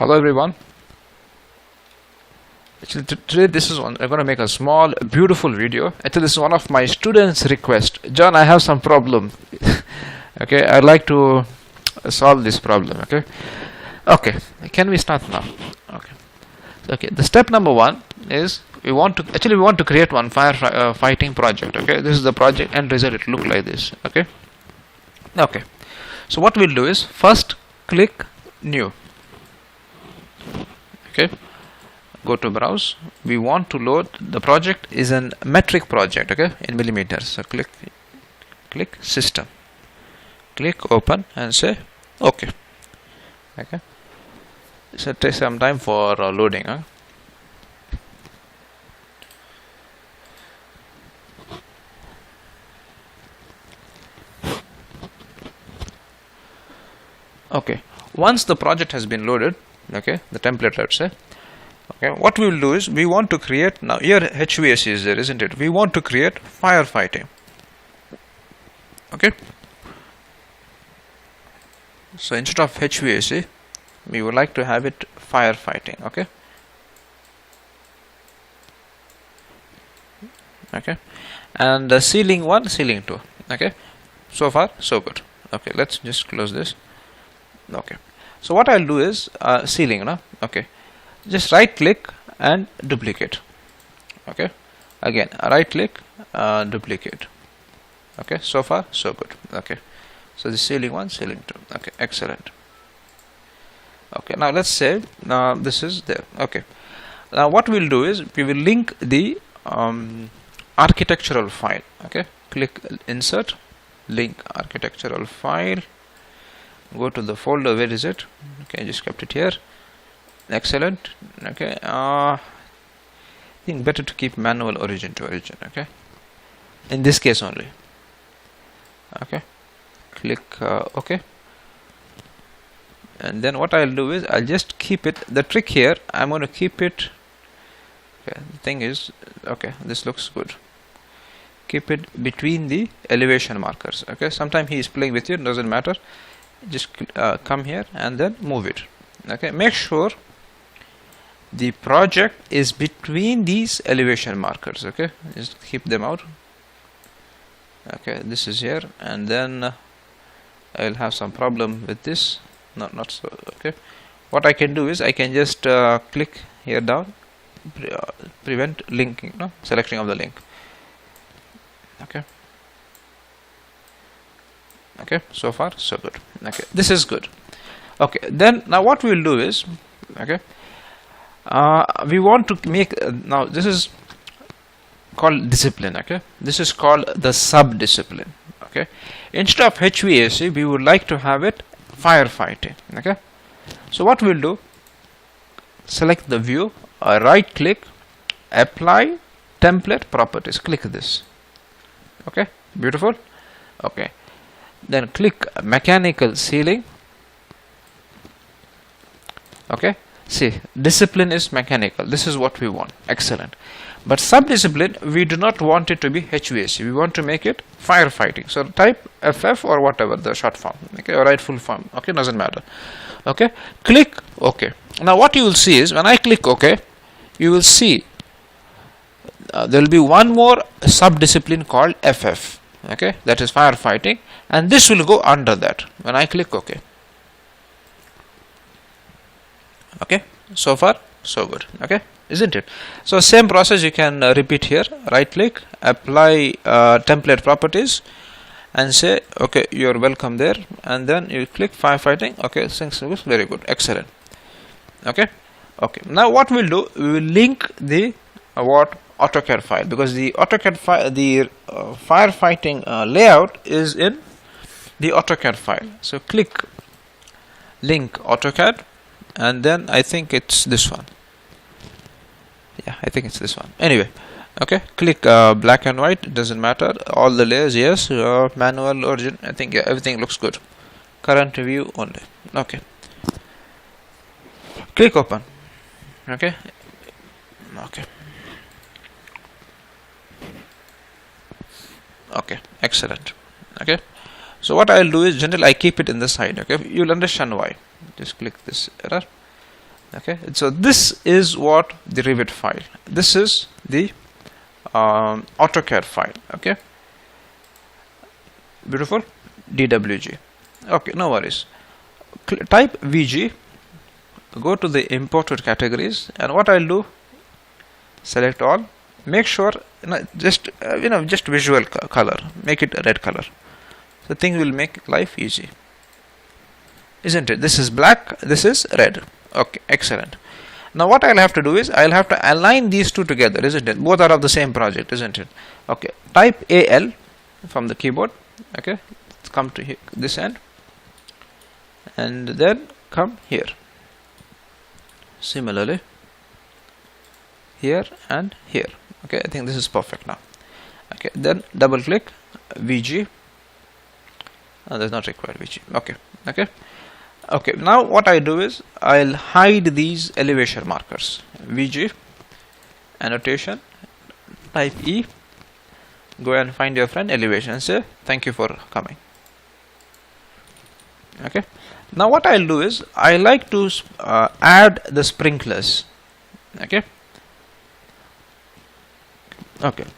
Hello everyone. Actually today I'm going to make a small beautiful video. Actually this is one of my students' request. John, I have some problem. Okay, I'd like to solve this problem. Okay, can we start now? Okay, the step number one is we want to create one firefighting project. Okay, this is the project and result. It look like this. Okay, so what we'll do is first click new. Okay, go to browse. We want to load the project is an metric project, okay, in millimeters. So click system, click open and say okay. So it takes some time for loading. Okay, once the project has been loaded, okay, the template, let's say, okay, what we will do is we want to create, now here HVAC is there, isn't it? We want to create firefighting. Okay, so instead of HVAC we would like to have it firefighting. Okay, and the ceiling 1, ceiling 2. Okay, so far so good. Okay, let's just close this. Okay, so what I'll do is ceiling, okay, just right click and duplicate. Okay, again right click, duplicate. Okay, so far so good. Okay, so the ceiling 1, ceiling 2. Okay, excellent. Okay, now let's say this is there. Okay, now what we'll do is we will link the architectural file. Okay, click insert, link architectural file, go to the folder. Where is it? Okay, I just kept it here. Excellent. Okay, I think better to keep manual origin to origin. Okay, in this case only. Okay, click OK, and then what I'll do is I'll just keep it. The trick here, I'm going to keep it. Okay, the thing is, okay, this looks good. Keep it between the elevation markers. Okay, sometimes he is playing with you, doesn't matter. Just come here and then move it. Okay, make sure the project is between these elevation markers. Okay, just keep them out. Okay, this is here, and then I'll have some problem with this. Not so. Okay, what I can do is I can just click here down, prevent linking, selecting of the link. Okay, so far so good. Okay, this is good. Okay, then now what we will do is, okay, we want to make now this is called discipline. Okay, this is called the sub discipline. Okay, instead of HVAC we would like to have it firefighting. Okay, so what we'll do, select the view, right click, apply template properties, click this. Okay, beautiful. Okay, then click mechanical ceiling. Okay, see, discipline is mechanical. This is what we want. Excellent. But sub-discipline, we do not want it to be HVAC. We want to make it firefighting. So type FF or whatever the short form. Okay, or write full form. Okay, doesn't matter. Okay, click OK. Now what you will see is when I click OK, you will see there will be one more sub-discipline called FF. Okay, that is firefighting, and this will go under that when I click OK. Okay, so far so good. Okay, isn't it? So same process you can repeat here. Right click, apply template properties, and say okay, you're welcome there, and then you click firefighting. Okay, things looks very good. Excellent. Okay, now what we'll do, we will link the AutoCAD file, because the AutoCAD file, the firefighting layout is in the AutoCAD file. So click link AutoCAD, and then I think it's this one. Yeah, I think it's this one. Anyway, okay, click black and white, it doesn't matter. All the layers, yes, manual origin, I think yeah, everything looks good. Current view only. Okay, click open. Okay, excellent. Okay, so what I'll do is generally I keep it in the side. Okay, you'll understand why. Just click this error. Okay, so this is what the Revit file. This is the AutoCAD file. Okay, beautiful. DWG. Okay, no worries. Type VG, go to the imported categories, and what I'll do, select all, make sure just visual color, make it a red color. The thing will make life easy, isn't it? This is black, this is red. Okay, excellent. Now what I'll have to do is I'll have to align these two together, isn't it? Both are of the same project, isn't it? Okay, type AL from the keyboard. Okay, let's come to here, this end, and then come here. Similarly, here and here. Okay, I think this is perfect now. Okay, then double click VG. That's not required VG. Okay, now what I do is I'll hide these elevation markers. VG, annotation, type E, go and find your friend elevation and say thank you for coming. Okay, now what I'll do is I like to add the sprinklers. Okay,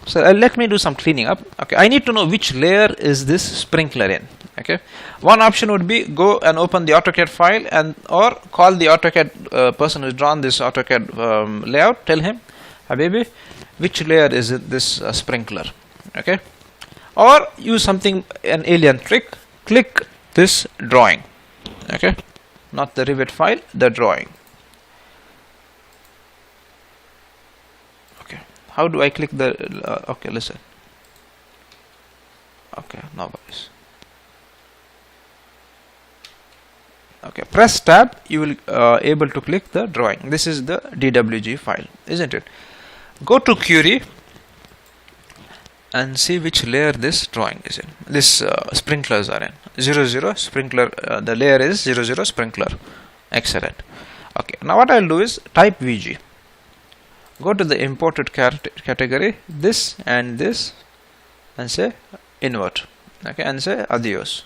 so let me do some cleaning up. Okay, I need to know which layer is this sprinkler in. Okay, one option would be go and open the AutoCAD file and or call the AutoCAD person who's drawn this AutoCAD layout. Tell him, Habibi, which layer is it, this sprinkler? Okay, or use something, an alien trick. Click this drawing. Okay, not the Revit file, the drawing. Okay, how do I click the? Okay, listen. Okay, no worries. Okay, press tab, you will able to click the drawing. This is the DWG file, isn't it? Go to query and see which layer this drawing is in. This sprinklers are in 00 sprinkler. The layer is 00 sprinkler. Excellent. Okay, now what I'll do is type VG. Go to the imported category, this and this, and say invert. Okay, and say adios.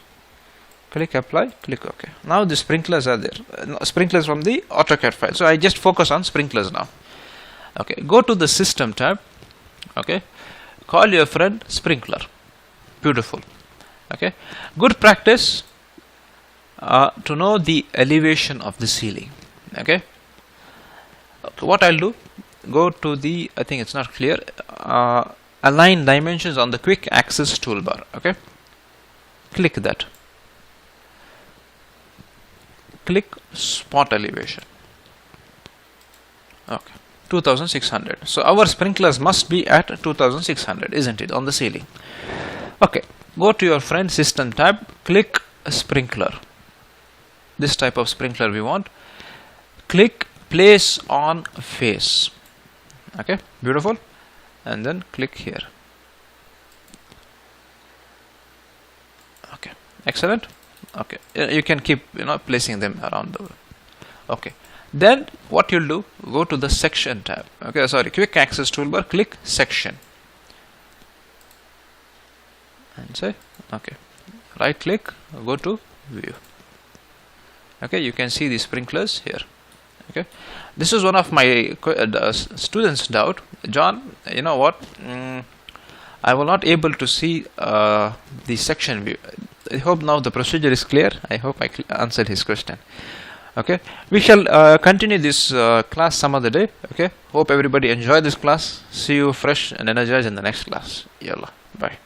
Click apply, click OK. Now the sprinklers are there, sprinklers from the AutoCAD file. So I just focus on sprinklers now. Okay, go to the system tab. Okay, call your friend sprinkler. Beautiful. Okay, good practice to know the elevation of the ceiling. Okay, what I'll do, go to the, I think it's not clear, align dimensions on the quick access toolbar. Okay, click that. Click spot elevation. Okay, 2600. So our sprinklers must be at 2600, isn't it, on the ceiling? Okay, go to your friend system tab, click sprinkler. This type of sprinkler we want. Click place on face. Okay, beautiful. And then click here. Okay, excellent. Okay, you can keep placing them around the. Okay, then what you'll do, go to the section tab. Okay, sorry, quick access toolbar, click section and say okay, right click, go to view. Okay, you can see the sprinklers here. Okay, this is one of my students' doubt. John, you know what, I was not able to see the section view. I hope now the procedure is clear. I hope I answered his question. Okay, we shall continue this class some other day. Okay, hope everybody enjoyed this class. See you fresh and energized in the next class. Yalla, bye.